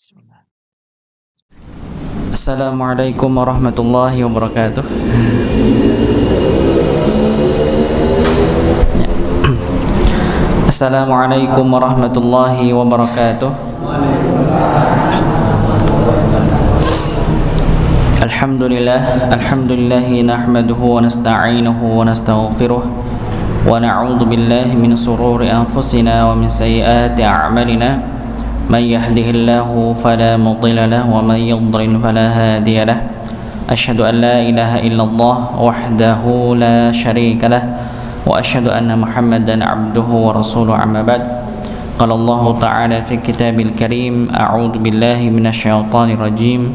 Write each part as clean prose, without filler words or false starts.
Bismillah. Assalamualaikum warahmatullahi wabarakatuh. Ya. Assalamualaikum warahmatullahi wabarakatuh. Alhamdulillahi nahmaduhu wa nasta'inuhu wa nastaghfiruh wa na'udzu billahi min shururi anfusina wa min sayyiati a'malina. من يهده الله فلا مضل له ومن يضلل فلا هادي له أشهد أن لا إله إلا الله وحده لا شريك له وأشهد أن محمدا عبده ورسوله أما بعد قال الله تعالى في كتاب الكريم أعوذ بالله من الشيطان الرجيم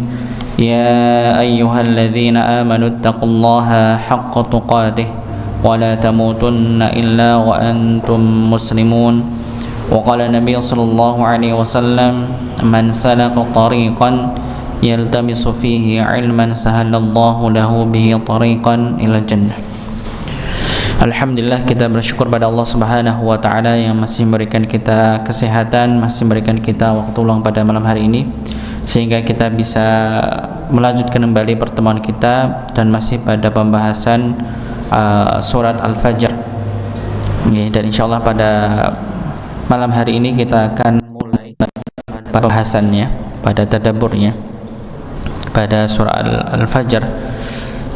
يا أيها الذين آمنوا اتقوا الله حق تقاته ولا تموتن إلا وأنتم مسلمون وقال النبي صلى الله عليه وسلم من سلك طريقا يلتمس فيه علما سهل الله له به طريقا إلى الجنة. Alhamdulillah, kita bersyukur pada Allah Subhanahu wa taala yang masih memberikan kita kesehatan, masih memberikan kita waktu luang pada malam hari ini sehingga kita bisa melanjutkan kembali pertemuan kita dan masih pada pembahasan surat Al-Fajr. Dan insyaallah pada malam hari ini kita akan mulai pembahasannya, pada tadabburnya pada surah Al-Fajr.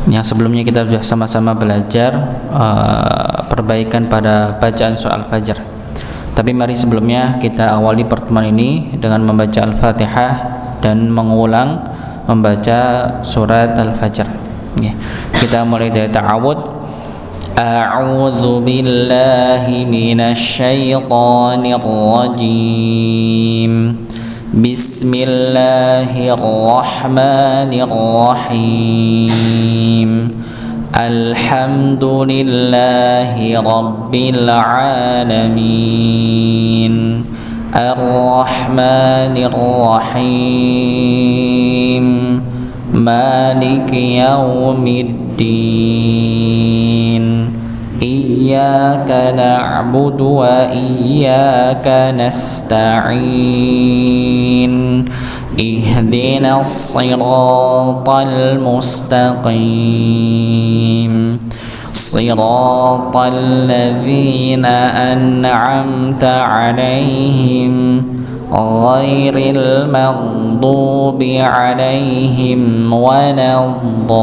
Yang sebelumnya kita sudah sama-sama belajar perbaikan pada bacaan surah Al-Fajr. Tapi mari sebelumnya kita awali pertemuan ini dengan membaca Al-Fatihah dan mengulang membaca surat Al-Fajr. Kita mulai dari ta'awud. أعوذ بالله من الشيطان الرجيم بسم الله الرحمن الرحيم الحمد لله رب العالمين الرحمن الرحيم مالك يوم الدين إياك نعبد وإياك نستعين اهدنا الصراط المستقيم صراط الذين أنعمت عليهم غير المغضوب عليهم ولا الضالين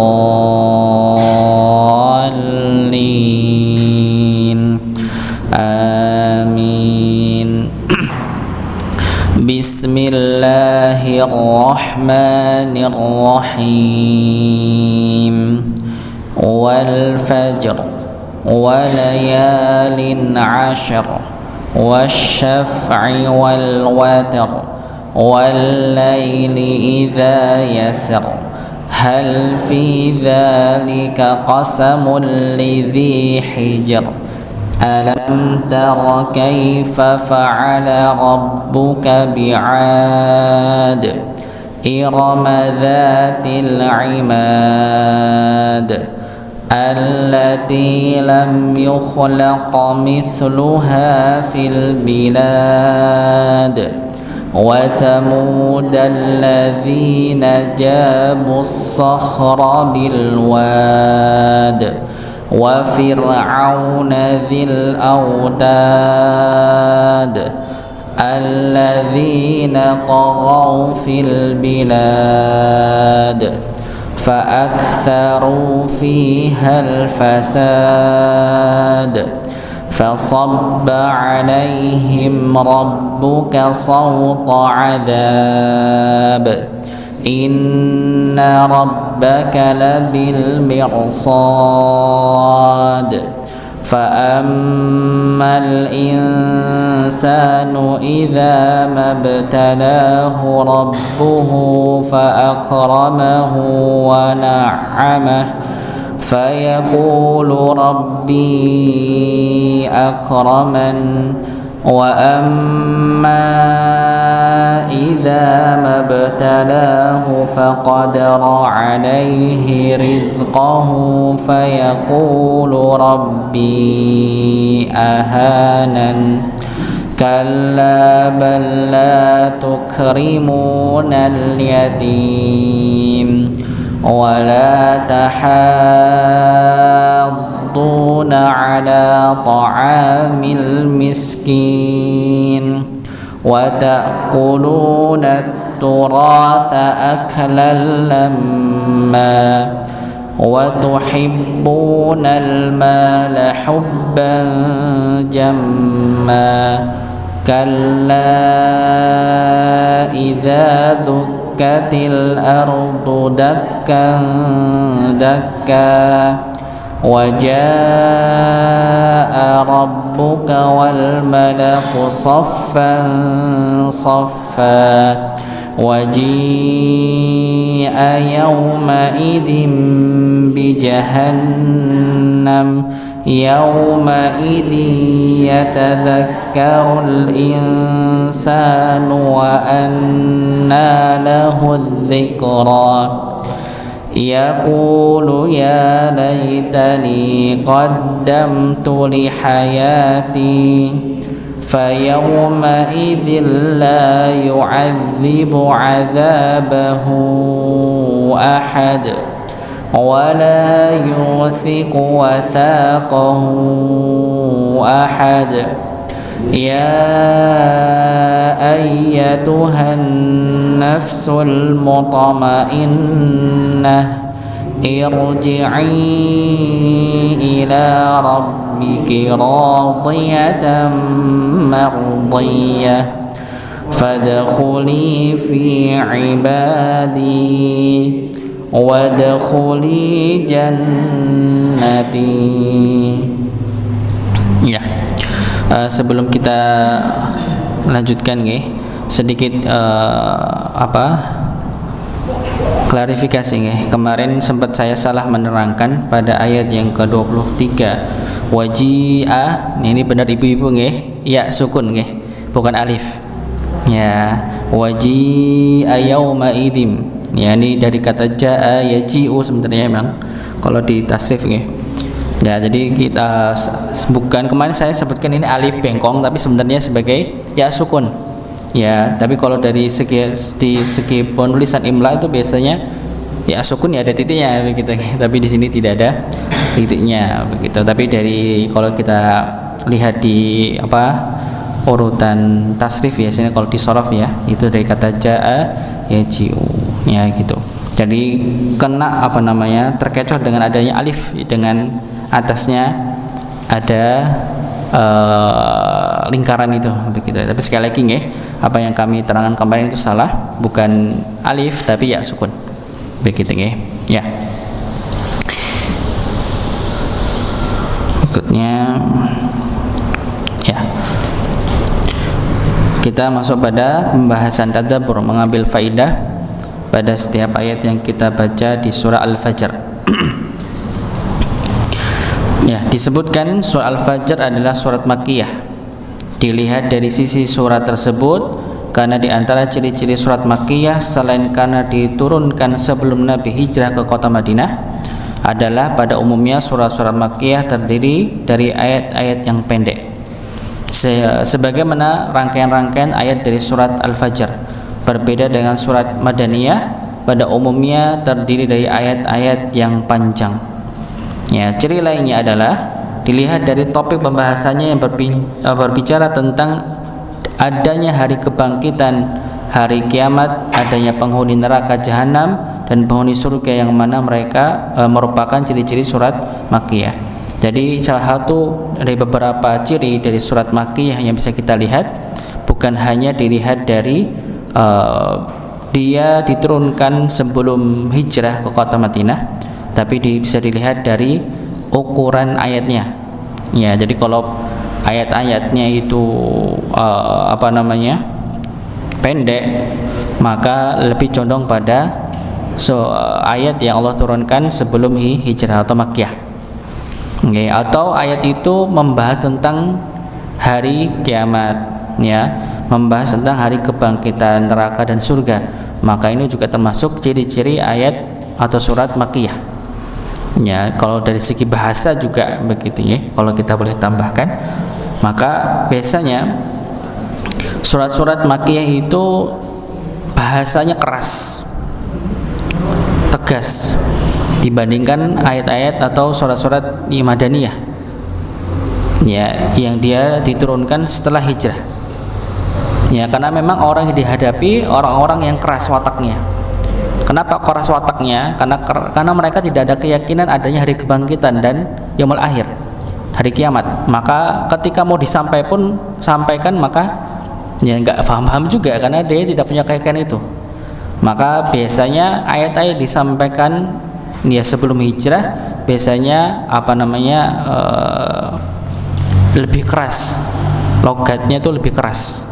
آمين بسم الله الرحمن الرحيم والفجر وليال عشر والشفع والوتر والليل إذا يسر هل في ذلك قسم لذي حجر ألم تر كيف فعل ربك بعاد إرم ذات العماد التي لم يخلق مثلها في البلاد وثمود الذين جابوا الصخر بالواد وفرعون ذي الأوتاد الذين طغوا في البلاد فأكثروا فيها الفساد فصب عليهم ربك صوت عذاب إن ربك لبالمرصاد فأما الإنسان إذا ما ابتلاه ربه فأكرمه ونعمه فيقول ربي أكرمن وأما إذا ما ابتلاه فقدر عليه رزقه فيقول ربي أهانن كلا بل لا تكرمون اليتيم ولا تحاضون على طعام المسكين وتأكلون التراث أكلا لما وتحبون المال حبا جما كلا إذا دكت الأرض دكا دكا وجاء ربك والملك صفا صفا وجيء يومئذ بجهنم يومئذ يتذكر الإنسان وأنى له الذكرى يقول يا ليتني قدمت لحياتي فيومئذ لا يعذب عذابه أحد ولا يوثق وثاقه أحد يا أيتها النفس المطمئنة ارجعي إلى ربك راضية مرضية فادخلي في عبادي وادخلي جنتي. Ya, sebelum kita lanjutkan sedikit klarifikasi kemarin sempat saya salah menerangkan pada ayat yang ke-23 waji'a, ini benar ibu-ibu ya sukun bukan alif ya, waji'a yauma idim ya, ini dari kata ja'a yaji'u sebenarnya memang kalau di tasrif ya, jadi kita bukan, kemarin saya sebutkan ini alif bengkong tapi sebenarnya sebagai ya sukun ya, tapi kalau dari segi penulisan imla itu biasanya ya sukun ya ada titiknya begitu, tapi di sini tidak ada titiknya begitu. Tapi dari kalau kita lihat di urutan tasrif ya, sini kalau di sorof ya itu dari kata jaa yaji'u ya gitu. Jadi kena terkecoh dengan adanya alif, dengan atasnya ada lingkaran itu begitu. Tapi sekali lagi apa yang kami terangkan kemarin itu salah, bukan alif tapi ya sukun begitu ya. Berikutnya ya, kita masuk pada pembahasan tadabbur, mengambil faidah pada setiap ayat yang kita baca di surah Al-Fajr. Ya, disebutkan surah Al-Fajr adalah surat Makkiyah. Dilihat dari sisi surat tersebut, karena di antara ciri-ciri surat Makkiyah selain karena diturunkan sebelum Nabi hijrah ke kota Madinah adalah pada umumnya surat-surat Makkiyah terdiri dari ayat-ayat yang pendek. Sebagaimana rangkaian-rangkaian ayat dari surat Al-Fajr. Berbeda dengan surat Madaniyah, pada umumnya terdiri dari ayat-ayat yang panjang. Ya, ciri lainnya adalah dilihat dari topik pembahasannya yang berbicara tentang adanya hari kebangkitan, hari kiamat, adanya penghuni neraka jahanam dan penghuni surga yang mana mereka merupakan ciri-ciri surat Makkiyah. Jadi salah satu dari beberapa ciri dari surat Makkiyah yang bisa kita lihat bukan hanya dilihat dari dia diturunkan sebelum hijrah ke kota Madinah, tapi bisa dilihat dari ukuran ayatnya. Ya, jadi kalau ayat-ayatnya itu pendek, maka lebih condong pada ayat yang Allah turunkan sebelum hijrah atau Makkiyah. Okay. Atau ayat itu membahas tentang hari kiamat, ya, membahas tentang hari kebangkitan neraka dan surga, maka ini juga termasuk ciri-ciri ayat atau surat Makkiyah. Ya, kalau dari segi bahasa juga begitu ya. Kalau kita boleh tambahkan, maka biasanya Surat-surat Makkiyah itu bahasanya keras, tegas dibandingkan ayat-ayat atau surat-surat Madaniyah ya, yang dia diturunkan setelah hijrah. Ya, karena memang orang yang dihadapi orang-orang yang keras wataknya. Kenapa keras wataknya? Karena mereka tidak ada keyakinan adanya hari kebangkitan dan yaumul akhir, hari kiamat. Maka ketika mau sampaikan, maka ya nggak paham juga karena dia tidak punya keyakinan itu. Maka biasanya ayat-ayat disampaikan ya sebelum hijrah biasanya lebih keras, logatnya itu lebih keras,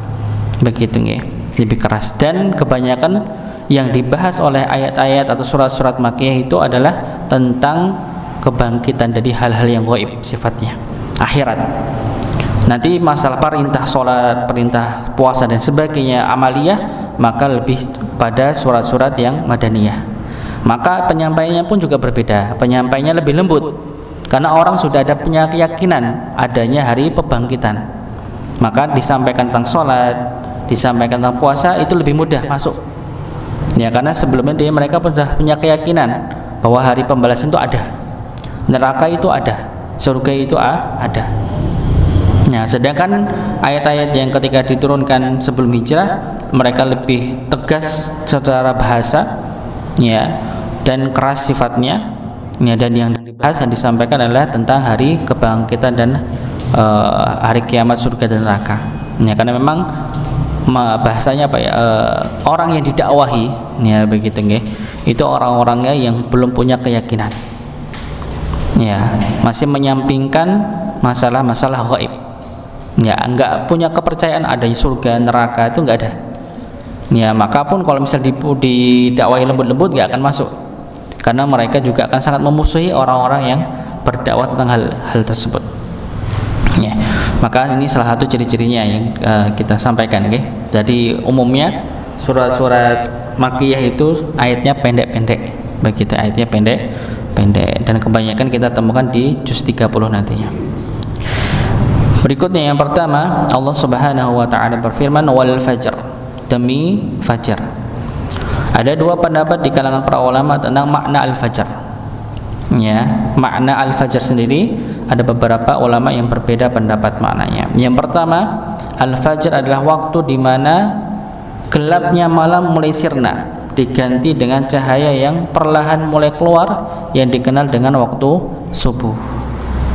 begitu ya, lebih keras. Dan kebanyakan yang dibahas oleh ayat-ayat atau surat-surat Makkiyah itu adalah tentang kebangkitan dari hal-hal yang gaib sifatnya, akhirat. Nanti masalah perintah sholat, perintah puasa dan sebagainya, amaliyah, maka lebih pada surat-surat yang Madaniyah. Maka penyampaiannya pun juga berbeda, penyampaiannya lebih lembut karena orang sudah ada punya keyakinan adanya hari pembangkitan. Maka disampaikan tentang sholat, disampaikan tentang puasa itu lebih mudah masuk ya, karena sebelumnya mereka sudah punya keyakinan bahwa hari pembalasan itu ada, neraka itu ada, surga itu ada. Nah, sedangkan ayat-ayat yang ketika diturunkan sebelum hijrah mereka lebih tegas secara bahasa ya, dan keras sifatnya ya, dan yang dibahas dan disampaikan adalah tentang hari kebangkitan dan hari kiamat, surga dan neraka ya, karena memang bahasanya orang yang didakwahi ya, begitu nggih, itu orang-orangnya yang belum punya keyakinan ya, masih menyampingkan masalah-masalah gaib ya, enggak punya kepercayaan adanya surga neraka, itu enggak ada ya. Maka pun kalau misal didakwahi lembut-lembut enggak akan masuk, karena mereka juga akan sangat memusuhi orang-orang yang berdakwah tentang hal tersebut ya. Maka ini salah satu ciri-cirinya yang kita sampaikan okay? Jadi umumnya surat-surat Makkiyah itu ayatnya pendek-pendek, begitu, ayatnya pendek dan kebanyakan kita temukan di juz 30 nantinya. Berikutnya yang pertama, Allah Subhanahu wa taala berfirman wal fajr, demi fajar. Ada dua pendapat di kalangan para ulama tentang makna al-fajr. Ya, makna al-fajr sendiri ada beberapa ulama yang berbeda pendapat maknanya. Yang pertama, al-fajr adalah waktu di mana gelapnya malam mulai sirna diganti dengan cahaya yang perlahan mulai keluar yang dikenal dengan waktu subuh.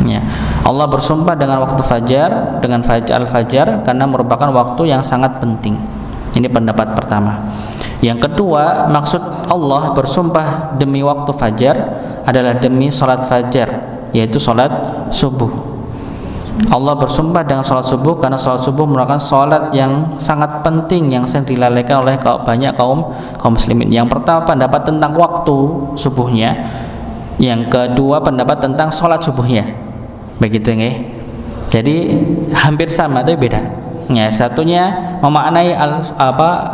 Ya. Allah bersumpah dengan waktu fajar, dengan al-fajar, karena merupakan waktu yang sangat penting. Ini pendapat pertama. Yang kedua, maksud Allah bersumpah demi waktu fajar adalah demi salat fajar, yaitu salat subuh. Allah bersumpah dengan salat subuh karena salat subuh merupakan salat yang sangat penting yang sering dilalaikan oleh banyak kaum muslimin. Yang pertama pendapat tentang waktu subuhnya, yang kedua pendapat tentang salat subuhnya. Begitu nggih. Jadi hampir sama tapi beda. Ya, satunya memaknai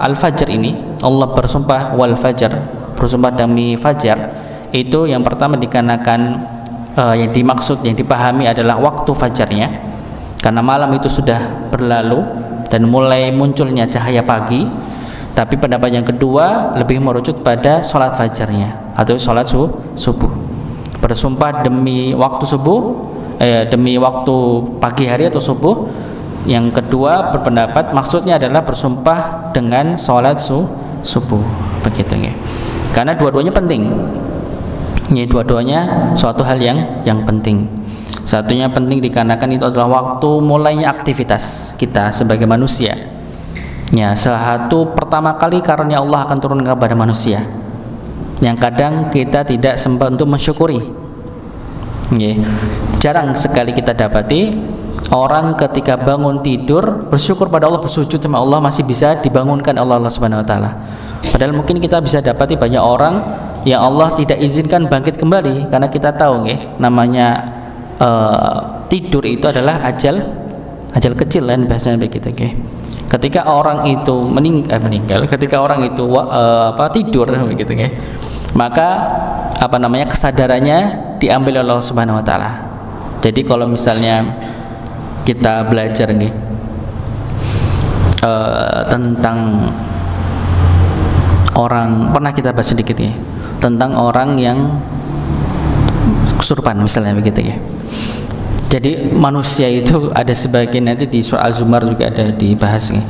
al-fajr ini, Allah bersumpah wal fajr, bersumpah demi fajar. Itu yang pertama dikarenakan yang dimaksud, yang dipahami adalah waktu fajarnya, karena malam itu sudah berlalu dan mulai munculnya cahaya pagi. Tapi pendapat yang kedua lebih merujuk pada sholat fajarnya atau sholat subuh. Bersumpah demi waktu subuh, demi waktu pagi hari atau subuh. Yang kedua berpendapat maksudnya adalah bersumpah dengan sholat subuh, begitu ya. Karena dua-duanya penting. Ya, dua-duanya suatu hal yang penting. Satunya penting dikarenakan itu adalah waktu mulainya aktivitas kita sebagai manusia. Ya, salah satu pertama kali karunia Allah akan turun kepada manusia, yang kadang kita tidak sempat untuk mensyukuri. Ya, jarang sekali kita dapati orang ketika bangun tidur bersyukur pada Allah, bersujud sama Allah, masih bisa dibangunkan Allah Subhanahu wa taala. Padahal mungkin kita bisa dapati banyak orang yang Allah tidak izinkan bangkit kembali, karena kita tahu nggih, namanya tidur itu adalah ajal kecil kan bahasanya begitu nggih. Ketika orang itu meninggal, ketika orang itu tidur begitu nggih, maka kesadarannya diambil oleh Allah Subhanahu wa taala. Jadi kalau misalnya kita belajar nih, tentang orang, pernah kita bahas sedikit ya, tentang orang yang kesurupan misalnya begitu ya. Jadi manusia itu ada sebagian, nanti di surah Al-Zumar juga ada dibahas ya.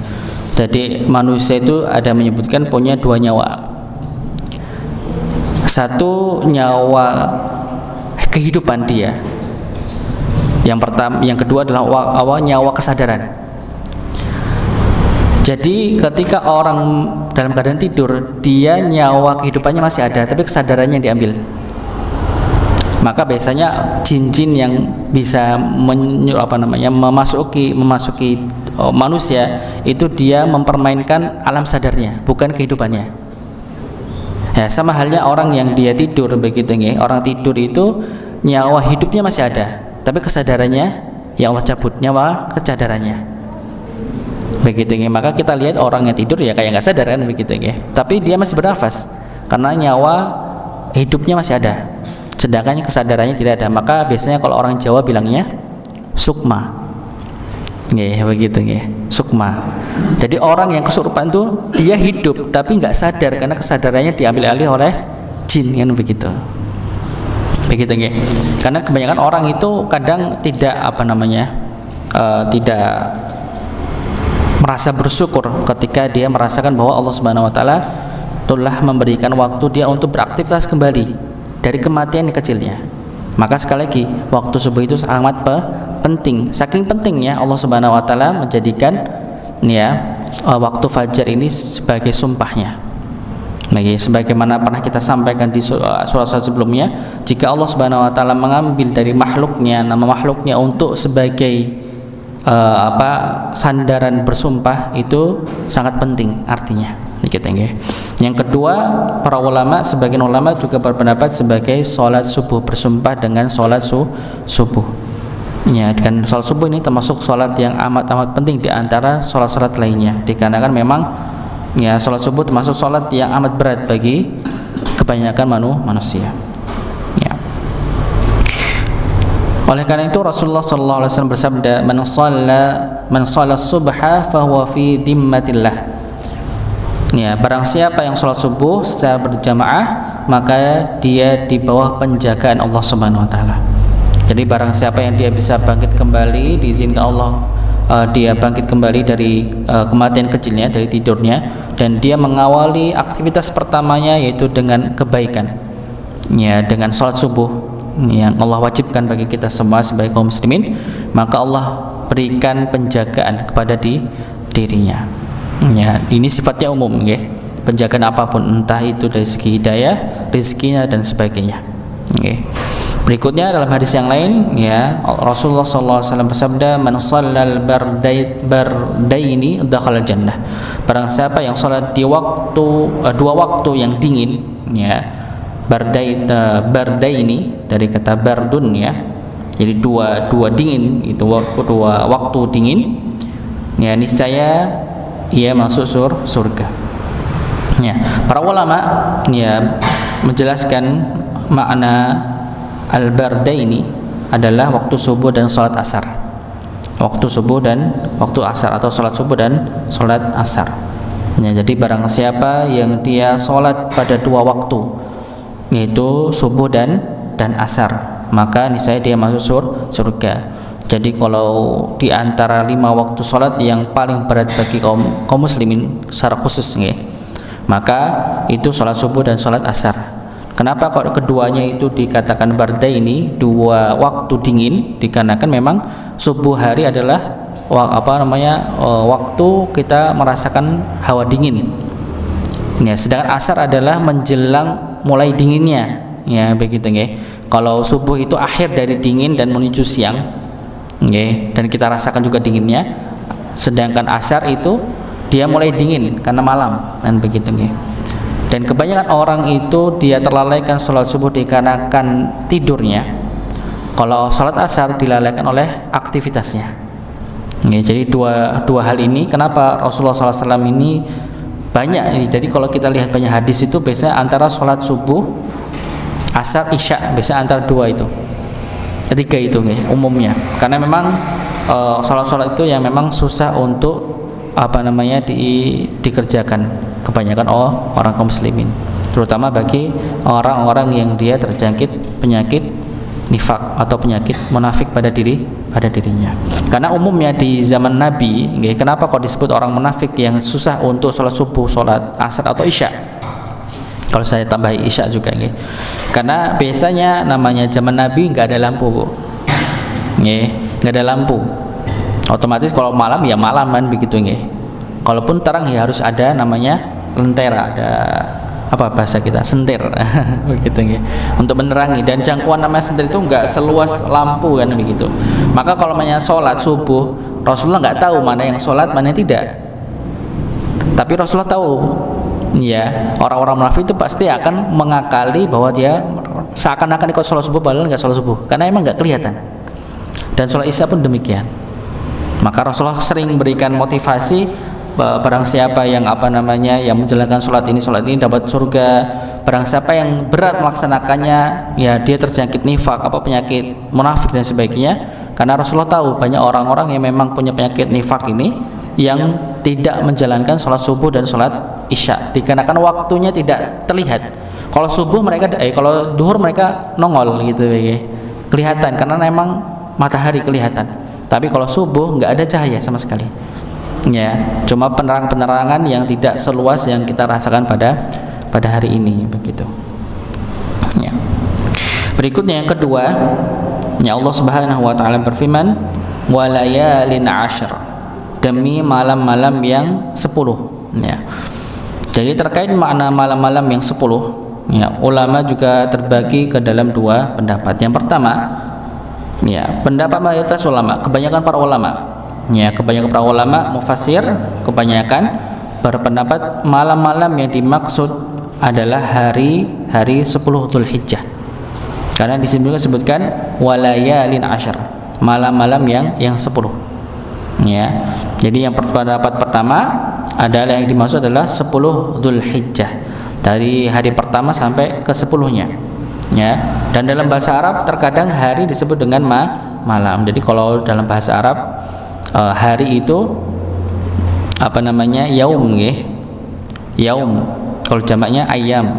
Jadi manusia itu ada menyebutkan punya dua nyawa. Satu nyawa kehidupan dia. Yang pertama, yang kedua adalah nyawa kesadaran. Jadi ketika orang dalam keadaan tidur, dia nyawa kehidupannya masih ada, tapi kesadarannya diambil. Maka biasanya jin-jin yang bisa memasuki manusia itu dia mempermainkan alam sadarnya, bukan kehidupannya. Ya, sama halnya orang yang dia tidur begitu ya. Orang tidur itu nyawa hidupnya masih ada, tapi kesadarannya ya Allah cabut nyawa kesadarannya. Begitu ya. Maka kita lihat orang yang tidur ya kayak nggak sadar kan begitu ya. Tapi dia masih bernafas karena nyawa hidupnya masih ada, sedangkan kesadarannya tidak ada. Maka biasanya kalau orang Jawa bilangnya sukma. Ya begitu ya, sukma. Jadi orang yang kesurupan itu dia hidup tapi nggak sadar karena kesadarannya diambil alih oleh jin kan begitu. Begitu ya. Karena kebanyakan orang itu kadang tidak tidak merasa bersyukur ketika dia merasakan bahwa Allah Subhanahu wa taala telah memberikan waktu dia untuk beraktivitas kembali dari kematian yang kecilnya. Maka sekali lagi waktu subuh itu sangat penting. Saking pentingnya Allah Subhanahu wa taala menjadikan waktu fajar ini sebagai sumpahnya. Sebagaimana pernah kita sampaikan di surat-surat sebelumnya, jika Allah Subhanahu wa taala mengambil dari makhluknya, nama makhluknya untuk sebagai sandaran bersumpah, itu sangat penting artinya. Yang kedua, para ulama, sebagian ulama juga berpendapat sebagai sholat subuh, bersumpah dengan sholat subuh. Ya, dan sholat subuh ini termasuk sholat yang amat penting di antara sholat-sholat lainnya, dikarenakan memang ya sholat subuh termasuk sholat yang amat berat bagi kebanyakan manusia. Ya. Oleh karena itu Rasulullah SAW bersabda, man shalla subha fahuwa fi dhimmatillah. Ya, barang siapa yang sholat subuh secara berjamaah, maka dia di bawah penjagaan Allah Subhanahu wa taala. Jadi barang siapa yang dia bisa bangkit kembali, diizinkan Allah dia bangkit kembali dari kematian kecilnya, dari tidurnya, dan dia mengawali aktivitas pertamanya yaitu dengan kebaikan. Ya, dengan sholat subuh yang Allah wajibkan bagi kita semua sebagai kaum muslimin, maka Allah berikan penjagaan kepada dirinya. Ya, ini sifatnya umum ya. Penjagaan apapun, entah itu dari segi hidayah, rezekinya dan sebagainya. Okay. Berikutnya dalam hadis yang lain ya, Rasulullah SAW bersabda, man shallal bardaini dakhala jannah. Barang siapa yang salat di waktu dua waktu yang dingin ya. Bardaini dari kata bardun ya. Jadi dua dingin, itu dua waktu dingin. Ya, niscaya ia masuk surga. Ya, para ulama ya menjelaskan makna al-bardaini adalah waktu subuh dan salat asar. Waktu subuh dan waktu asar, atau salat subuh dan salat asar. Ya, jadi barang siapa yang dia salat pada dua waktu, yaitu subuh dan asar, maka niscaya dia masuk surga. Jadi kalau di antara 5 waktu sholat yang paling berat bagi kaum muslimin secara khusus ya, maka itu sholat subuh dan sholat asar. Kenapa kok keduanya itu dikatakan barda ini, dua waktu dingin? Dikarenakan memang subuh hari adalah waktu kita merasakan hawa dingin. Ya, sedangkan asar adalah menjelang mulai dinginnya. Ya, begitu ya. Kalau subuh itu akhir dari dingin dan menuju siang. Okay, dan kita rasakan juga dinginnya. Sedangkan asar itu dia mulai dingin karena malam dan begitu okay. Dan kebanyakan orang itu dia terlalaikan sholat subuh dikarenakan tidurnya. Kalau sholat asar dilalaikan oleh aktivitasnya. Okay, jadi dua hal ini kenapa Rasulullah SAW ini banyak. Jadi kalau kita lihat banyak hadis itu biasanya antara sholat subuh, asar, isya, biasanya antara dua itu. Ketiga itu nih umumnya, karena memang sholat-sholat itu yang memang susah untuk dikerjakan kebanyakan orang kaum muslimin, terutama bagi orang-orang yang dia terjangkit penyakit nifak atau penyakit munafik pada dirinya. Karena umumnya di zaman Nabi, kenapa kok disebut orang munafik yang susah untuk sholat subuh, sholat asar atau isya? Kalau saya tambah isya juga, karena biasanya namanya zaman Nabi nggak ada lampu, nggak ada lampu. Otomatis kalau malam ya malam kan begitu, kalaupun terang ya harus ada namanya lentera, ada apa bahasa kita, sentir begitu, untuk menerangi. Dan jangkauan namanya sentir itu nggak seluas lampu kan begitu. Maka kalau namanya sholat subuh, Rasulullah nggak tahu mana yang sholat mana yang tidak, tapi Rasulullah tahu. Ya, orang-orang munafik itu pasti akan mengakali bahwa dia seakan-akan ikut sholat subuh padahal nggak sholat subuh, karena emang nggak kelihatan. Dan sholat isya pun demikian. Maka Rasulullah sering berikan motivasi, barang siapa yang yang menjalankan sholat ini dapat surga. Barang siapa yang berat melaksanakannya, ya dia terjangkit nifak, penyakit munafik dan sebagainya. Karena Rasulullah tahu banyak orang-orang yang memang punya penyakit nifak ini yang tidak menjalankan sholat subuh dan sholat isya, dikarenakan waktunya tidak terlihat. Kalau subuh mereka, kalau duhur mereka nongol gitu, kelihatan karena memang matahari kelihatan. Tapi kalau subuh nggak ada cahaya sama sekali. Ya, cuma penerangan yang tidak seluas yang kita rasakan pada hari ini begitu. Ya. Berikutnya yang kedua, ya Allah Subhanahu wa taala berfirman, "Walayalin 'ashr." Demi malam-malam yang 10. Ya. Jadi terkait makna malam-malam yang 10, ya, ulama juga terbagi ke dalam dua pendapat. Yang pertama, ya, pendapat mayoritas ulama, kebanyakan para ulama, ya, kebanyakan para ulama mufassir kebanyakan berpendapat malam-malam yang dimaksud adalah hari-hari 10 Dzulhijjah. Karena di sini disebutkan walayalin 'ashr, malam-malam yang 10. Ya. Jadi yang pendapat pertama adalah yang dimaksud adalah 10 Dzulhijjah, dari hari pertama sampai ke 10-nya. Ya. Dan dalam bahasa Arab terkadang hari disebut dengan malam. Jadi kalau dalam bahasa Arab hari itu yaum, yaum. Kalau jamaknya ayam.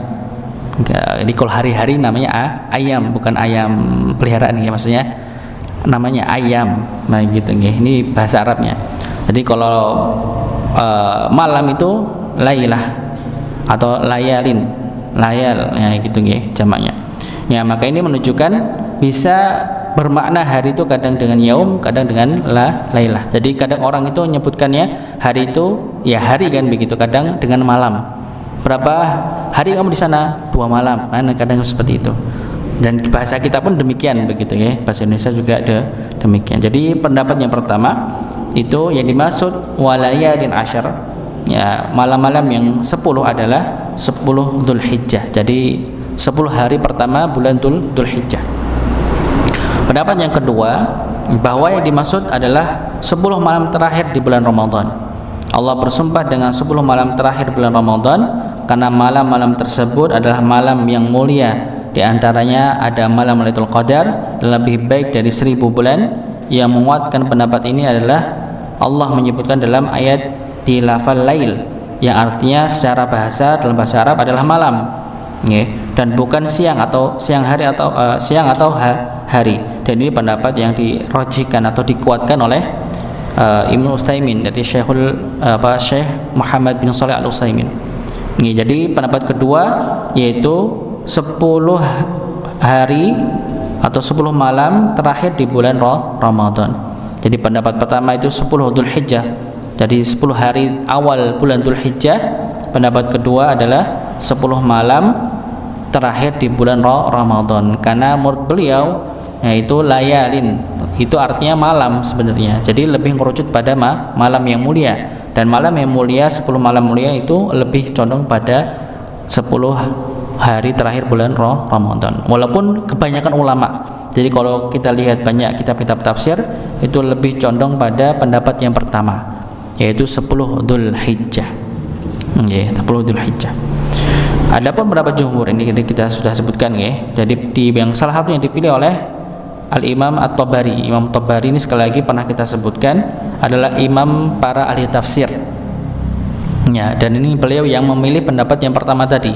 Jadi kalau hari-hari namanya ayam, bukan ayam peliharaan, maksudnya namanya ayam. Nah gitu, ini bahasa Arabnya. Jadi kalau malam itu lailah atau layalin, ya gitu, jamaknya. Ya, maka ini menunjukkan bisa bermakna hari itu kadang dengan yaum, kadang dengan lailah. Jadi kadang orang itu menyebutkannya hari itu ya hari kan begitu, kadang dengan malam. Berapa hari kamu di sana? 2 malam. Nah, kadang seperti itu. Dan bahasa kita pun demikian begitu, bahasa Indonesia juga demikian. Jadi pendapat yang pertama itu yang dimaksud walayalin 'ashr, ya, malam-malam yang 10 adalah 10 Dzulhijjah. Jadi 10 hari pertama bulan Dzulhijjah. Pendapat yang kedua, bahwa yang dimaksud adalah 10 malam terakhir di bulan Ramadan. Allah bersumpah dengan 10 malam terakhir bulan Ramadan karena malam-malam tersebut adalah malam yang mulia. Di antaranya ada malam Lailatul Qadar, lebih baik dari 1000 bulan. Yang menguatkan pendapat ini adalah Allah menyebutkan dalam ayat tilafal lail, yang artinya secara bahasa dalam bahasa Arab adalah malam, dan bukan siang atau siang hari atau hari. Dan ini pendapat yang dirajihkan atau dikuatkan oleh Ibnu Utsaimin, dari Syekh Muhammad bin Shalih Al-Utsaimin. Jadi pendapat kedua yaitu 10 hari atau 10 malam terakhir di bulan Ramadan. Jadi pendapat pertama itu 10 Dzulhijjah, jadi 10 hari awal bulan Dzulhijjah. Pendapat kedua adalah 10 malam terakhir di bulan Ramadan, karena menurut beliau yaitu layalin, itu artinya malam sebenarnya. Jadi lebih merujuk pada malam yang mulia, dan malam yang mulia, 10 malam mulia itu lebih condong pada 10 hari terakhir bulan Ramadan. Walaupun kebanyakan ulama, jadi kalau kita lihat banyak kitab-kitab tafsir itu lebih condong pada pendapat yang pertama, yaitu 10 Dzulhijjah. 10 Dzulhijjah. Adapun pendapat jumhur ini kita sudah sebutkan, jadi yang salah satu yang dipilih oleh Al-Imam At-Tabari. Imam Tabari ini sekali lagi pernah kita sebutkan adalah imam para ahli tafsir. Ya, dan ini beliau yang memilih pendapat yang pertama tadi.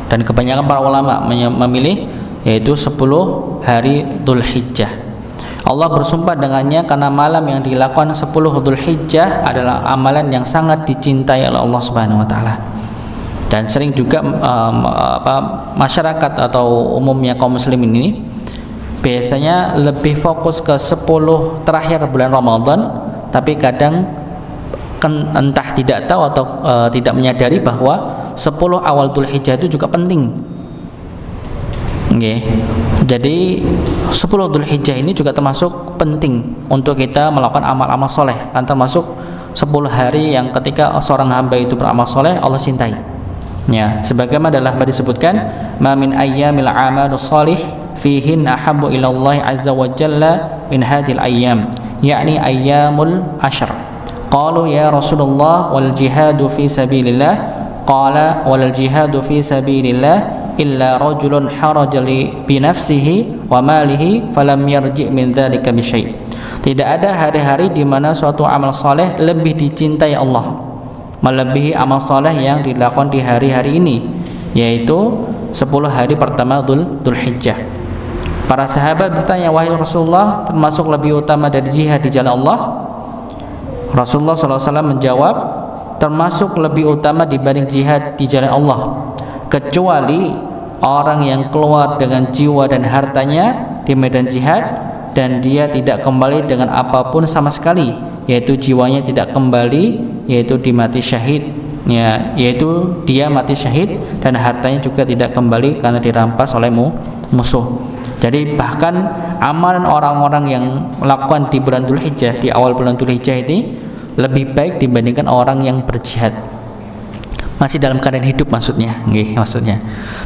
Dan kebanyakan para ulama memilih yaitu 10 hari Dzulhijjah. Allah bersumpah dengannya karena malam yang dilakukan 10 Dzulhijjah adalah amalan yang sangat dicintai oleh Allah Subhanahu wa taala. Dan sering juga masyarakat atau umumnya kaum muslimin ini biasanya lebih fokus ke 10 terakhir bulan Ramadan, tapi kadang entah tidak tahu atau tidak menyadari bahwa 10 awal Dzulhijjah itu juga penting. Okay. Jadi 10 Dzulhijjah ini juga termasuk penting untuk kita melakukan amal-amal soleh, kan termasuk 10 hari yang ketika seorang hamba itu beramal soleh Allah cintai. Ya, sebagaimana dalam hadis disebutkan, "Ma min ayyamil amalu shalih fihin ahabbu ila Allah azza wa jalla min hadhil ayyam," yakni ayyamul ashr. Qalu ya Rasulullah wal jihadu fi sabilillah, qala wal jihadu fi sabilillah illa rajulun haraja bi nafsihi wa malihi falam yarji' min dzalika bi syai'. Tidak ada hari-hari di mana suatu amal saleh lebih dicintai Allah melebihi amal saleh yang dilakukan di hari-hari ini, yaitu 10 hari pertama Dzulhijjah. Para sahabat bertanya, "Wahai Rasulullah, termasuk lebih utama dari jihad di jalan Allah?" Rasulullah SAW menjawab, "Termasuk lebih utama dibanding jihad di jalan Allah, kecuali orang yang keluar dengan jiwa dan hartanya di medan jihad dan dia tidak kembali dengan apapun sama sekali, yaitu jiwanya tidak kembali, yaitu dimati syahid, ya, yaitu dia mati syahid dan hartanya juga tidak kembali karena dirampas oleh musuh." Jadi bahkan amalan orang-orang yang melakukan di bulan Dzulhijjah, di awal bulan Dzulhijjah ini lebih baik dibandingkan orang yang berjihad masih dalam keadaan hidup, maksudnya.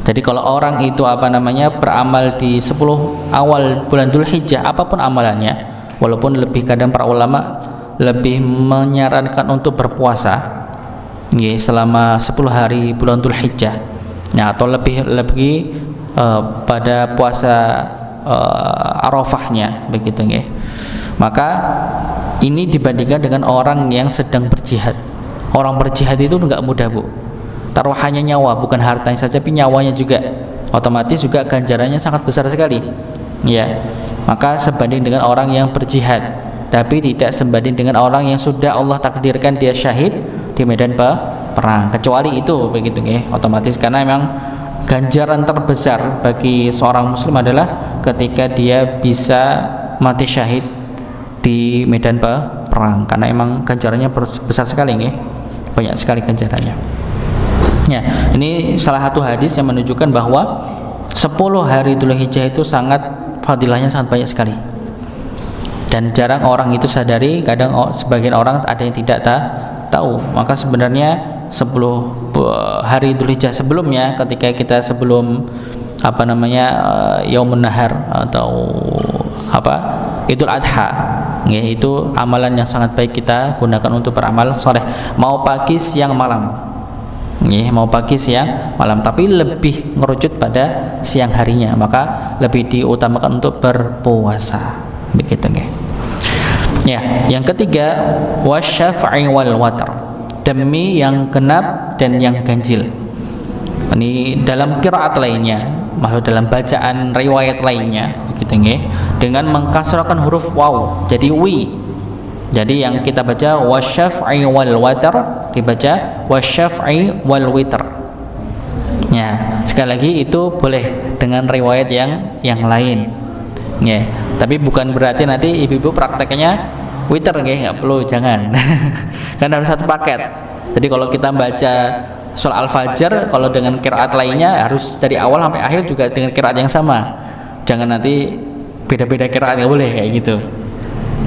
Jadi kalau orang itu beramal di 10 awal bulan Dzulhijjah apapun amalannya, walaupun lebih kadang para ulama lebih menyarankan untuk berpuasa selama 10 hari bulan Dzulhijjah, ya, atau lebih pada puasa Arafahnya begitu, maka ini dibandingkan dengan orang yang sedang berjihad. Orang berjihad itu enggak mudah, Bu. Taruhannya nyawa, bukan hartanya saja tapi nyawanya juga. Otomatis juga ganjarannya sangat besar sekali. Ya. Maka sebanding dengan orang yang berjihad, tapi tidak sebanding dengan orang yang sudah Allah takdirkan dia syahid di medan perang. Kecuali itu begitu, otomatis, karena memang ganjaran terbesar bagi seorang muslim adalah ketika dia bisa mati syahid di medan perang, karena emang ganjarannya besar sekali, banyak sekali ganjarannya. Ya, ini salah satu hadis yang menunjukkan bahwa 10 hari Dzulhijjah itu fadilahnya sangat banyak sekali, dan jarang orang itu sadari. Kadang sebagian orang ada yang tidak tahu. Maka sebenarnya 10 hari Dzulhijjah sebelumnya, ketika kita sebelum Yaumun Nahar atau Idul Adha, itu amalan yang sangat baik kita gunakan untuk beramal soleh, mau pagi siang malam, mau pagi siang malam, tapi lebih ngerucut pada siang harinya, maka lebih diutamakan untuk berpuasa begitu. Ya, yang ketiga, wasyafa'i wal watr, demi yang genap dan yang ganjil. Ini dalam qiraat lainnya, maksud dalam bacaan riwayat lainnya begitu, dengan mengkasrahkan huruf waw jadi wi. Jadi yang kita baca wasyaf'i wal watr dibaca wasyaf'i wal witr. Ya, sekali lagi itu boleh dengan riwayat yang lain. Ya, tapi bukan berarti nanti ibu-ibu prakteknya witr, nggak perlu, jangan. Kan harus satu paket. Jadi kalau kita baca surah Al-Fajr, kalau dengan qiraat lainnya harus dari awal sampai akhir juga dengan qiraat yang sama. Jangan nanti beda-beda qiraat, nggak boleh kayak gitu.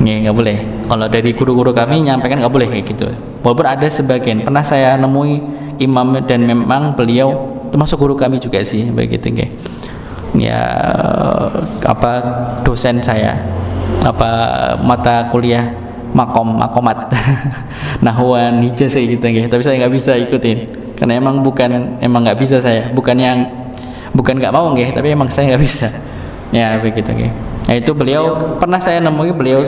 Nggak boleh. Kalau dari guru-guru kami nyampaikan nggak boleh kayak gitu. Walaupun ada sebagian, pernah saya nemui imam dan memang beliau termasuk guru kami juga sih begitu, ya, dosen saya, mata kuliah makomat nahwan hijaz gitu, tapi saya nggak bisa ikutin karena emang nggak bisa saya, bukan nggak mau, tapi emang saya nggak bisa, ya begitu. Yaitu beliau pernah saya nemui beliau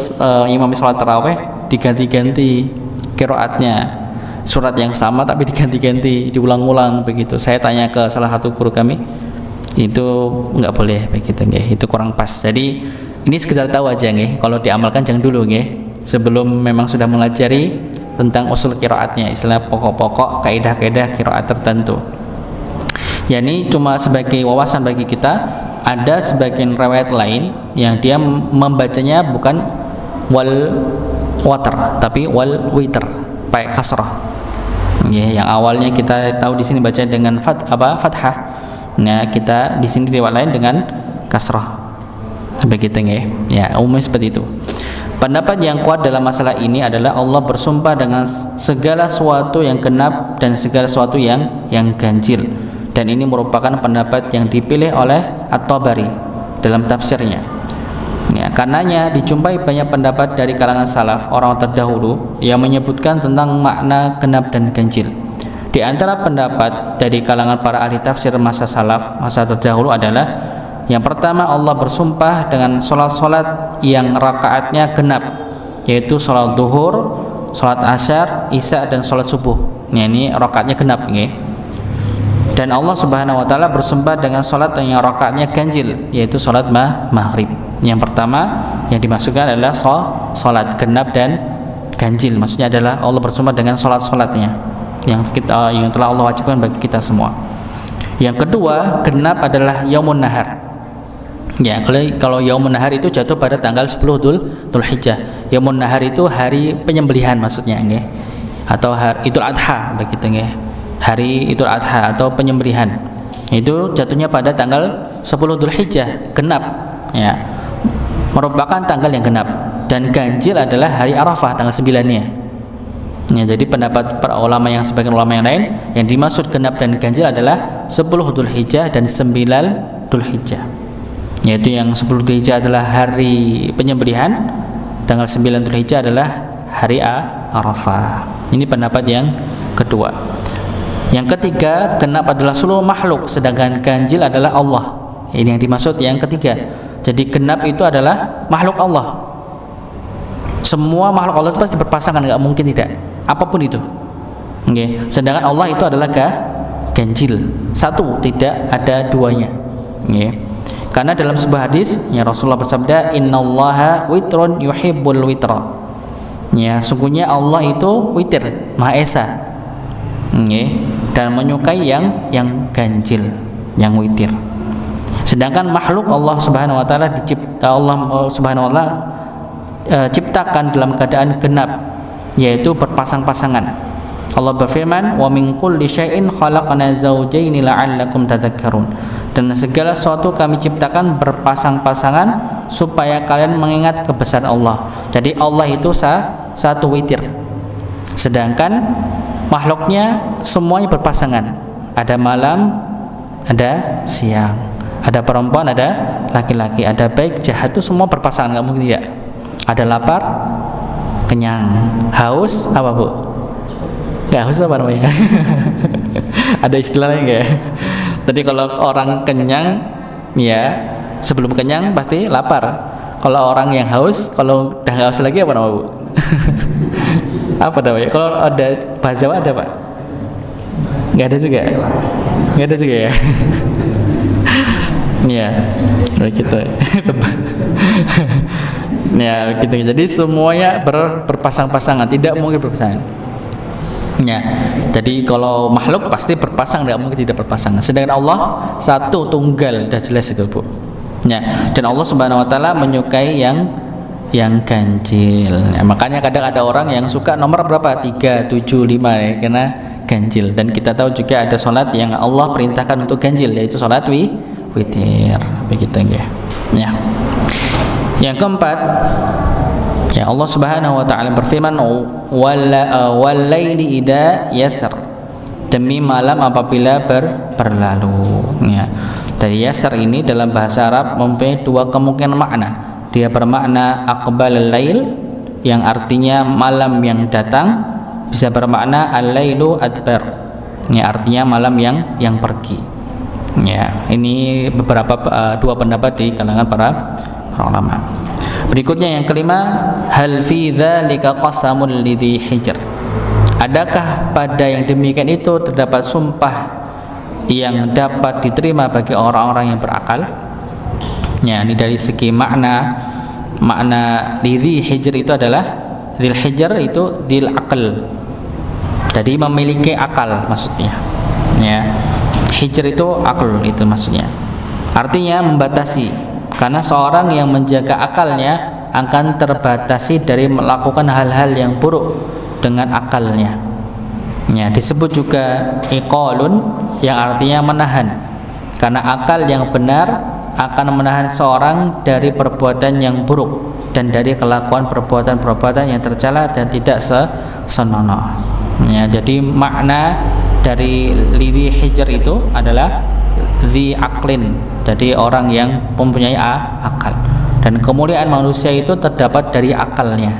imam sholat tarawih diganti-ganti qiraatnya, surat yang sama tapi diganti-ganti, diulang-ulang begitu. Saya tanya ke salah satu guru kami, itu nggak boleh begitu nggih, itu kurang pas. Jadi ini sekedar tahu aja nggih, kalau diamalkan jangan dulu nggih, sebelum memang sudah mengajari tentang usul qiraatnya, istilah pokok-pokok kaidah-kaidah qiraat tertentu. Ya, ini cuma sebagai wawasan bagi kita. Ada sebagian riwayat lain yang dia membacanya bukan wal water tapi wal witr, pakai kasrah. Ya, yang awalnya kita tahu di sini baca dengan fathah. Nah, kita di sini riwayat lain dengan kasrah. Begitu nggih. Ya, umumnya seperti itu. Pendapat yang kuat dalam masalah ini adalah Allah bersumpah dengan segala sesuatu yang genap dan segala sesuatu yang ganjil. Dan ini merupakan pendapat yang dipilih oleh At-Tabari dalam tafsirnya. Ya, karenanya dijumpai banyak pendapat dari kalangan salaf, orang terdahulu, yang menyebutkan tentang makna genap dan ganjil. Di antara pendapat dari kalangan para ahli tafsir masa salaf, masa terdahulu adalah yang pertama, Allah bersumpah dengan sholat-sholat yang rakaatnya genap, yaitu sholat duhur, sholat asyar, isya, dan sholat subuh. Nah, ini rakaatnya genap nggih. Dan Allah Subhanahu wa taala bersumpah dengan salat yang rakaatnya ganjil, yaitu salat maghrib. Yang pertama yang dimaksudkan adalah salat genap dan ganjil. Maksudnya adalah Allah bersumpah dengan salat-salatnya yang telah Allah wajibkan bagi kita semua. Yang kedua, genap adalah yaumun nahar. Ya, kalau yaumun nahar itu jatuh pada tanggal 10 Dzulhijjah. Yaumun nahar itu hari penyembelihan maksudnya nggih. Atau Idul Adha begitu nggih. Hari Idul Adha atau penyembelihan itu jatuhnya pada tanggal 10 Dzulhijjah, genap ya, merupakan tanggal yang genap. Dan ganjil adalah hari Arafah tanggal 9-nya ya. Jadi pendapat para ulama yang sebagian ulama yang lain, yang dimaksud genap dan ganjil adalah 10 Dzulhijjah dan 9 Dzulhijjah, yaitu yang 10 Dzulhijjah adalah hari penyembelihan, tanggal 9 Dzulhijjah adalah hari Arafah. Ini pendapat yang kedua. Yang ketiga, genap adalah seluruh makhluk, sedangkan ganjil adalah Allah. Ini yang dimaksud yang ketiga. Jadi genap itu adalah makhluk Allah. Semua makhluk Allah itu pasti berpasangan, nggak mungkin tidak, apapun itu. Okay. Sedangkan Allah itu adalah ganjil, satu, tidak ada duanya. Okay. Karena dalam sebuah hadis, ya Rasulullah bersabda, Innallaha witrun yuhibbul witra. Ya, sungguhnya Allah itu witir, Maha Esa. Okay. Dan menyukai yang ganjil, yang witir. Sedangkan makhluk Allah Subhanahu wa taala ciptakan dalam keadaan genap, yaitu berpasang-pasangan. Allah berfirman, "Wa min kulli syai'in khalaqna zawjayn la'allakum tadhakkarun." Dan segala sesuatu kami ciptakan berpasang-pasangan supaya kalian mengingat kebesaran Allah. Jadi Allah itu satu witir. Sedangkan makhluknya semuanya berpasangan. Ada malam, ada siang, ada perempuan, ada laki-laki, ada baik, jahat, itu semua berpasangan, nggak mungkin tidak. Ada lapar, kenyang, haus, apa bu? Nggak haus apa namanya? Ada istilahnya nggak? Tadi kalau orang kenyang, ya sebelum kenyang pasti lapar. Kalau orang yang haus, kalau udah nggak haus lagi apa namanya bu? Apa namanya? Kalau ada bahasa Jawa ada pak? Nggak ada juga. Nggak ada juga ya. Ya, begitu. Ya, gitu. Jadi semuanya berpasang-pasangan, tidak mungkin berpasangan. Ya, jadi kalau makhluk pasti berpasang, tidak mungkin tidak berpasangan. Sedangkan Allah satu tunggal, dah jelas itu bu. Ya, dan Allah Subhanahu Wa Taala menyukai yang ganjil. Ya, makanya kadang ada orang yang suka nomor berapa? 3, 7, 5 ya, karena ganjil. Dan kita tahu juga ada sholat yang Allah perintahkan untuk ganjil, yaitu sholat witir. Begitu ya. Yang keempat, ya Allah Subhanahu wa taala berfirman, "Wal-laili idza yasr." Demi malam apabila berlalu. Ya. Dari yasr ini dalam bahasa Arab mempunyai dua kemungkinan makna. Dia bermakna aqbalul lail yang artinya malam yang datang, bisa bermakna al-lailu adbar. Ya, artinya malam yang pergi. Ya, ini beberapa dua pendapat di kalangan para para ulama. Berikutnya yang kelima, hal fi dzalika qasamul lidhi hijr. Adakah pada yang demikian itu terdapat sumpah yang dapat diterima bagi orang-orang yang berakal? Ya, ini dari segi makna lidhi hijr itu adalah dzil hijr itu dzil aql. Jadi memiliki akal maksudnya. Ya. Hijr itu akal itu maksudnya. Artinya membatasi. Karena seorang yang menjaga akalnya akan terbatasi dari melakukan hal-hal yang buruk dengan akalnya. Ya, disebut juga iqalun yang artinya menahan. Karena akal yang benar akan menahan seorang dari perbuatan yang buruk dan dari kelakuan perbuatan-perbuatan yang tercela dan tidak senonoh. Ya, jadi makna dari lidhi hijr itu adalah zi aklin, jadi orang yang mempunyai akal, dan kemuliaan manusia itu terdapat dari akalnya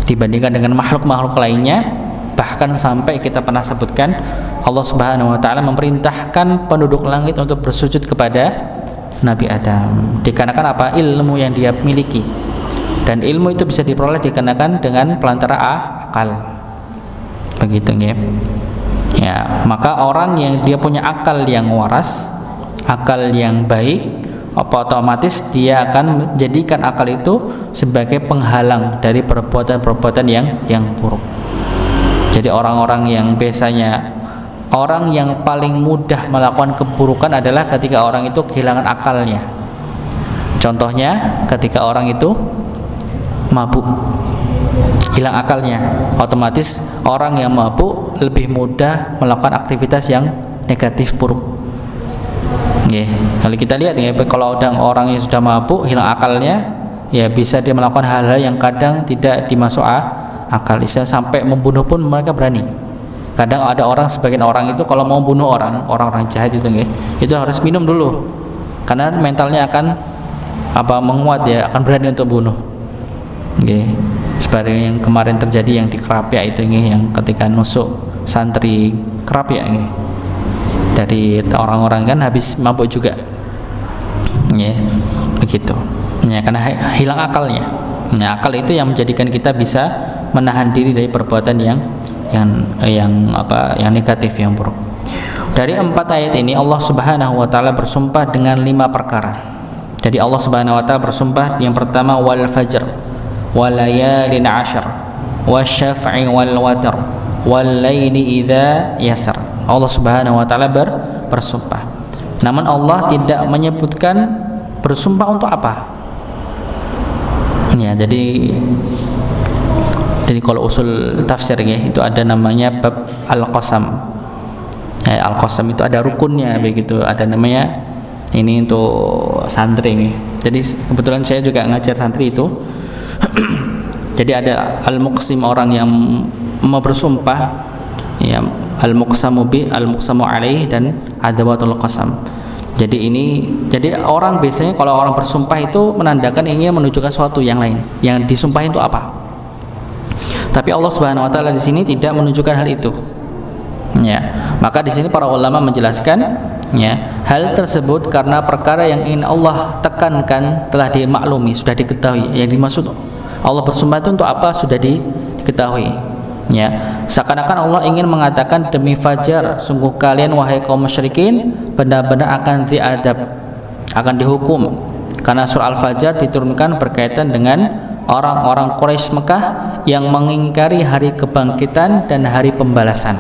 dibandingkan dengan makhluk-makhluk lainnya. Bahkan sampai kita pernah sebutkan Allah Subhanahu wa taala memerintahkan penduduk langit untuk bersujud kepada Nabi Adam dikarenakan apa? Ilmu yang dia miliki, dan ilmu itu bisa diperoleh dikarenakan dengan pelantara akal. Begitu ya. Ya, maka orang yang dia punya akal yang waras, akal yang baik, otomatis dia akan menjadikan akal itu sebagai penghalang dari perbuatan-perbuatan yang buruk. Jadi orang-orang yang biasanya orang yang paling mudah melakukan keburukan adalah ketika orang itu kehilangan akalnya. Contohnya ketika orang itu mabuk, hilang akalnya, otomatis orang yang mabuk lebih mudah melakukan aktivitas yang negatif buruk. Kalau kita lihat ya, kalau orang yang sudah mabuk hilang akalnya, ya bisa dia melakukan hal-hal yang kadang tidak dimasuk akal. Sampai membunuh pun mereka berani. Kadang ada sebagian orang itu kalau mau bunuh orang-orang jahat itu harus minum dulu, karena mentalnya akan menguat, ya akan berani untuk bunuh. Seperti yang kemarin terjadi yang di Kerapia itu yang ketika nusuk santri Kerapia dari orang-orang kan habis mabuk juga. Begitu. Karena hilang akalnya. Akal itu yang menjadikan kita bisa menahan diri dari perbuatan yang negatif, yang buruk. Dari 4 ayat ini Allah Subhanahu wa taala bersumpah dengan 5 perkara. Jadi Allah Subhanahu wa taala bersumpah yang pertama wal fajr walayalin ashar wasyaf'i wal watr wal laili idza yasar. Allah Subhanahu wa taala bersumpah. Namun Allah tidak menyebutkan bersumpah untuk apa. Jadi kalau usul tafsir itu ada namanya bab al-qasam. Al-qasam itu ada rukunnya begitu, ada namanya ini untuk santri Jadi kebetulan saya juga ngajar santri itu. Jadi ada al-muqsim, orang yang mau bersumpah, ya al-muqsamu bi, al-muqsamu alaih, dan adawatul qasam. Jadi orang biasanya kalau orang bersumpah itu menandakan ingin menunjukkan sesuatu yang lain. Yang disumpahin itu apa? Tapi Allah Subhanahu wa taala di sini tidak menunjukkan hal itu. Maka di sini para ulama menjelaskan hal tersebut karena perkara yang ingin Allah tekankan telah dimaklumi, sudah diketahui. Yang dimaksud Allah bersumpah itu untuk apa sudah diketahui. Seakan-akan Allah ingin mengatakan demi fajar, sungguh kalian wahai kaum musyrikin benar-benar akan diadab, akan dihukum. Karena surah Al-Fajr diturunkan berkaitan dengan orang-orang Quraisy Mekah yang mengingkari hari kebangkitan dan hari pembalasan.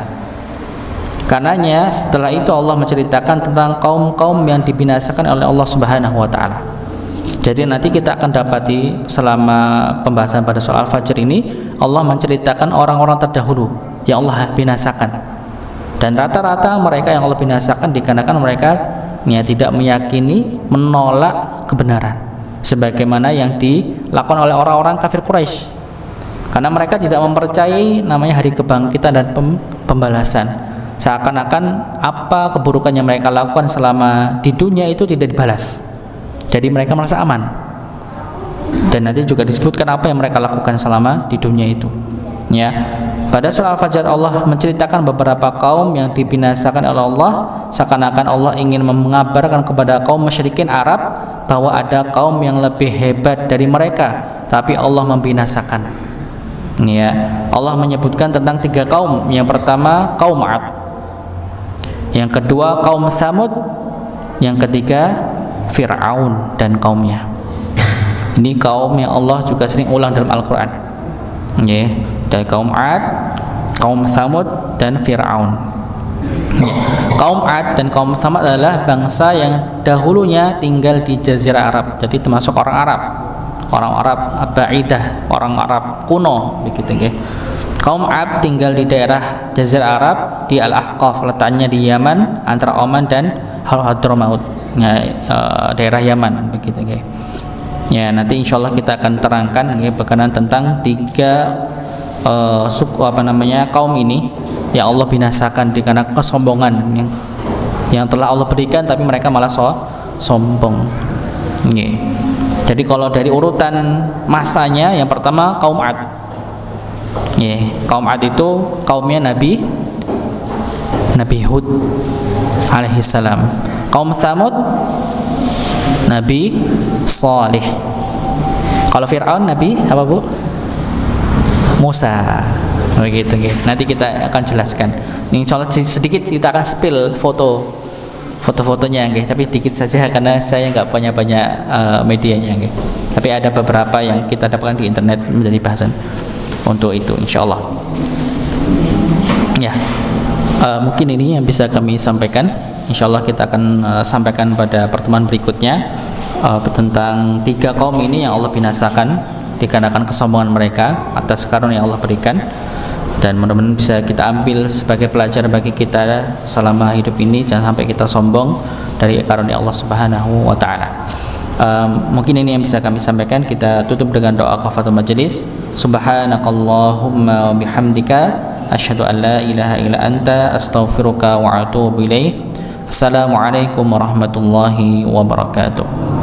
Karenanya setelah itu Allah menceritakan tentang kaum-kaum yang dibinasakan oleh Allah Subhanahu wa taala. Jadi nanti kita akan dapati selama pembahasan pada surah Al-Fajr ini Allah menceritakan orang-orang terdahulu yang Allah binasakan. Dan rata-rata mereka yang Allah binasakan dikarenakan mereka tidak meyakini, menolak kebenaran sebagaimana yang dilakukan oleh orang-orang kafir Quraisy. Karena mereka tidak mempercayai namanya hari kebangkitan dan pembalasan. Seakan-akan apa keburukan yang mereka lakukan selama di dunia itu tidak dibalas. Jadi mereka merasa aman. Dan nanti juga disebutkan apa yang mereka lakukan selama di dunia itu. Pada surah Al-Fajr Allah menceritakan beberapa kaum yang dibinasakan oleh Allah, seakan-akan Allah ingin mengabarkan kepada kaum musyrikin Arab bahwa ada kaum yang lebih hebat dari mereka, tapi Allah membinasakan. Ya, Allah menyebutkan tentang 3 kaum. Yang pertama kaum 'Ad, yang kedua kaum Tsamud, yang ketiga Fir'aun dan kaumnya. Ini kaum yang Allah juga sering ulang dalam Al-Quran. Ya, dari kaum 'Ad, kaum Tsamud dan Fir'aun. Ya. Kaum 'Ad dan kaum Tsamud adalah bangsa yang dahulunya tinggal di Jazirah Arab, jadi termasuk orang Arab, orang Arab Ba'idah, orang Arab kuno begitu ya. Kaum 'Ad tinggal di daerah Jazirah Arab di Al-Ahqaf, letaknya di Yaman antara Oman dan Hadramaut, ya, daerah Yaman begitu ya. Ya, nanti insyaallah kita akan terangkan ya, berkenaan tentang 3 suku kaum ini yang Allah binasakan dikarenakan kesombongan yang telah Allah berikan, tapi mereka malah sombong. Yeah. Jadi kalau dari urutan masanya, yang pertama kaum 'Ad. Yeah. Kaum 'Ad itu kaumnya Nabi Hud alaihissalam. Kaum Tsamud Nabi Salih. Kalau Fir'aun Nabi apa Bu? Musa. Begitu nggih. Nanti kita akan jelaskan. Insyaallah sedikit kita akan spill foto-fotonya nggih, tapi sedikit saja karena saya nggak punya banyak medianya nggih. Tapi ada beberapa yang kita dapatkan di internet menjadi bahasan untuk itu insyaallah. Ya. Mungkin ini yang bisa kami sampaikan. Insyaallah kita akan sampaikan pada pertemuan berikutnya tentang 3 kaum ini yang Allah binasakan dikarenakan kesombongan mereka atas karunia yang Allah berikan, dan mudah-mudahan bisa kita ambil sebagai pelajaran bagi kita selama hidup ini. Jangan sampai kita sombong dari karunia Allah Subhanahu wa taala. Mungkin ini yang bisa kami sampaikan. Kita tutup dengan doa kafatul majelis. Subhanakallahumma wa bihamdika asyhadu an la ilaha illa anta astaghfiruka wa atubu ilaik. Assalamualaikum warahmatullahi wabarakatuh.